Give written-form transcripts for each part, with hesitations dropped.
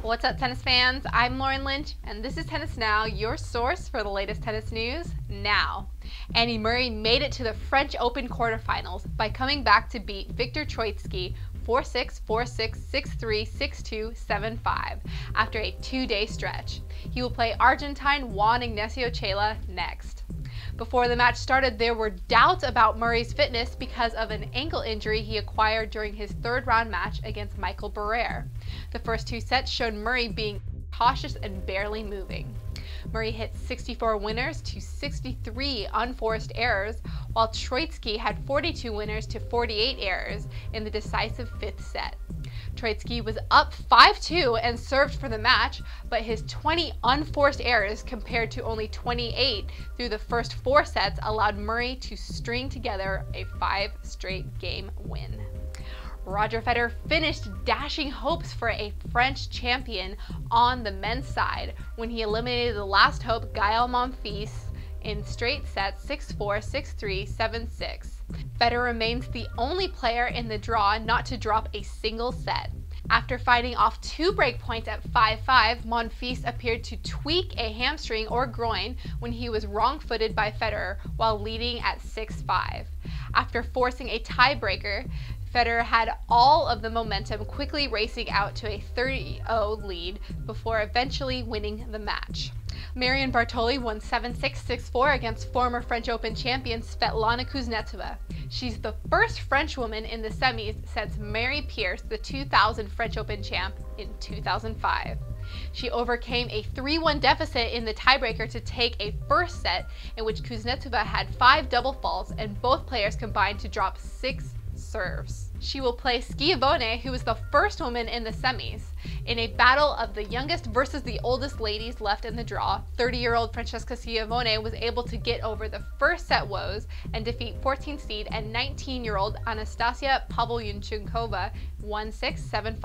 What's up, tennis fans? I'm Lauren Lynch, and this is Tennis Now, your source for the latest tennis news now. Andy Murray made it to the French Open quarterfinals by coming back to beat Viktor Troicki 4-6, 4-6, 6-3, 6-2, 7-5 after a two-day stretch. He will play Argentine Juan Ignacio Chela next. Before the match started, there were doubts about Murray's fitness because of an ankle injury he acquired during his third-round match against Michael Barrere. The first two sets showed Murray being cautious and barely moving. Murray hit 64 winners to 63 unforced errors, while Troicki had 42 winners to 48 errors in the decisive fifth set. Troicki was up 5-2 and served for the match, but his 20 unforced errors compared to only 28 through the first four sets allowed Murray to string together a 5-straight game win. Roger Federer finished dashing hopes for a French champion on the men's side when he eliminated the last hope Gael Monfils in straight sets 6-4, 6-3, 7-6. Federer remains the only player in the draw not to drop a single set. After fighting off two break points at 5-5, Monfils appeared to tweak a hamstring or groin when he was wrong-footed by Federer while leading at 6-5. After forcing a tiebreaker, Federer had all of the momentum, quickly racing out to a 3-0 lead before eventually winning the match. Marion Bartoli won 7-6, 6-4 against former French Open champion Svetlana Kuznetsova. She's the first Frenchwoman in the semis since Mary Pierce, the 2000 French Open champ, in 2005. She overcame a 3-1 deficit in the tiebreaker to take a first set in which Kuznetsova had 5 double faults and both players combined to drop 6 serves. She will play Schiavone, who was the first woman in the semis. In a battle of the youngest versus the oldest ladies left in the draw, 30-year-old Francesca Schiavone was able to get over the first set woes and defeat 14th seed and 19-year-old Anastasia Pavlyuchenkova 1-6, 7-5,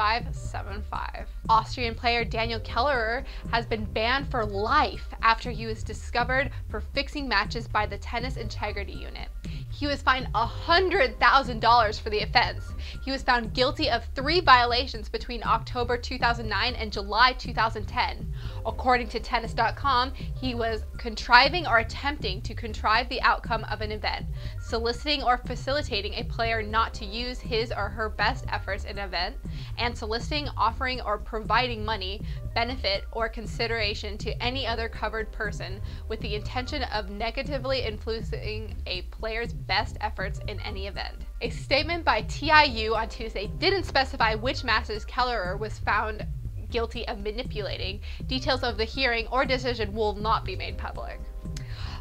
7-5. Austrian player Daniel Koellerer has been banned for life after he was discovered for fixing matches by the Tennis Integrity Unit. He was fined $100,000 for the offense. He was found guilty of 3 violations between October 2009 and July 2010. According to Tennis.com, he was contriving or attempting to contrive the outcome of an event, soliciting or facilitating a player not to use his or her best efforts in an event, and soliciting, offering, or providing money, benefit, or consideration to any other covered person with the intention of negatively influencing a player's best efforts in any event. A statement by TIU on Tuesday didn't specify which matches Koellerer was found guilty of manipulating. Details of the hearing or decision will not be made public.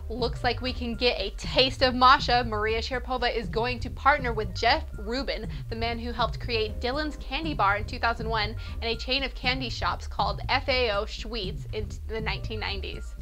Looks like we can get a taste of Masha. Maria Sharapova is going to partner with Jeff Rubin, the man who helped create Dylan's Candy Bar in 2001 and a chain of candy shops called FAO Sweets in the 1990s,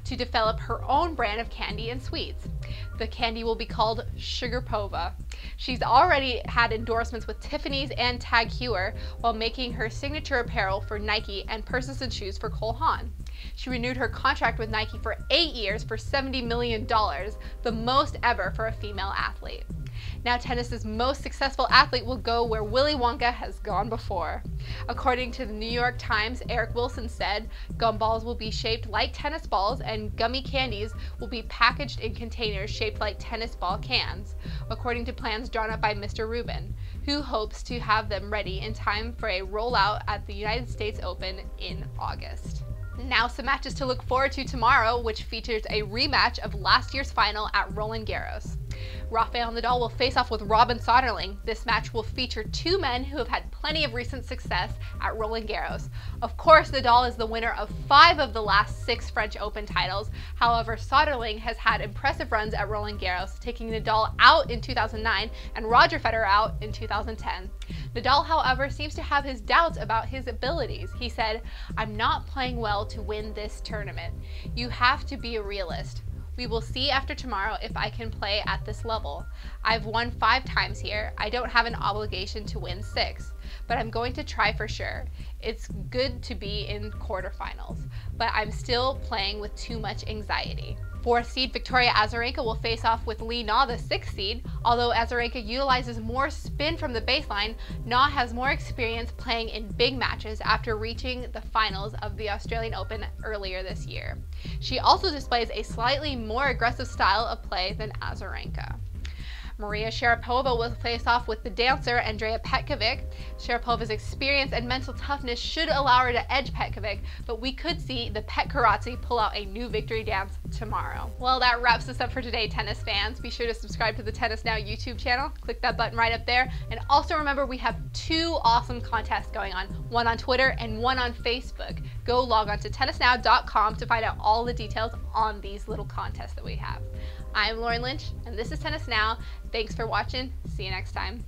to develop her own brand of candy and sweets. The candy will be called Sugarpova. She's already had endorsements with Tiffany's and Tag Heuer while making her signature apparel for Nike and purses and shoes for Cole Haan. She renewed her contract with Nike for 8 years for $70 million, the most ever for a female athlete. Now tennis's most successful athlete will go where Willy Wonka has gone before. According to the New York Times, Eric Wilson said, gumballs will be shaped like tennis balls and gummy candies will be packaged in containers shaped like tennis ball cans, according to plans drawn up by Mr. Rubin, who hopes to have them ready in time for a rollout at the United States Open in August. Now some matches to look forward to tomorrow, which features a rematch of last year's final at Roland Garros. Rafael Nadal will face off with Robin Soderling. This match will feature two men who have had plenty of recent success at Roland Garros. Of course, Nadal is the winner of 5 of the last 6 French Open titles. However, Soderling has had impressive runs at Roland Garros, taking Nadal out in 2009 and Roger Federer out in 2010. Nadal, however, seems to have his doubts about his abilities. He said, "I'm not playing well to win this tournament. You have to be a realist. We will see after tomorrow if I can play at this level. I've won 5 times here. I don't have an obligation to win 6, but I'm going to try for sure. It's good to be in quarterfinals, but I'm still playing with too much anxiety." 4th seed Victoria Azarenka will face off with Li Na, the 6th seed. Although Azarenka utilizes more spin from the baseline, Na has more experience playing in big matches after reaching the finals of the Australian Open earlier this year. She also displays a slightly more aggressive style of play than Azarenka. Maria Sharapova will face off with the dancer Andrea Petkovic. Sharapova's experience and mental toughness should allow her to edge Petkovic, but we could see the Petkarazzi pull out a new victory dance tomorrow. Well, that wraps us up for today, tennis fans. Be sure to subscribe to the Tennis Now YouTube channel. Click that button right up there. And also remember, we have 2 awesome contests going on, one on Twitter and one on Facebook. Go log on to tennisnow.com to find out all the details on these little contests that we have. I'm Lauren Lynch, and this is Tennis Now. Thanks for watching. See you next time.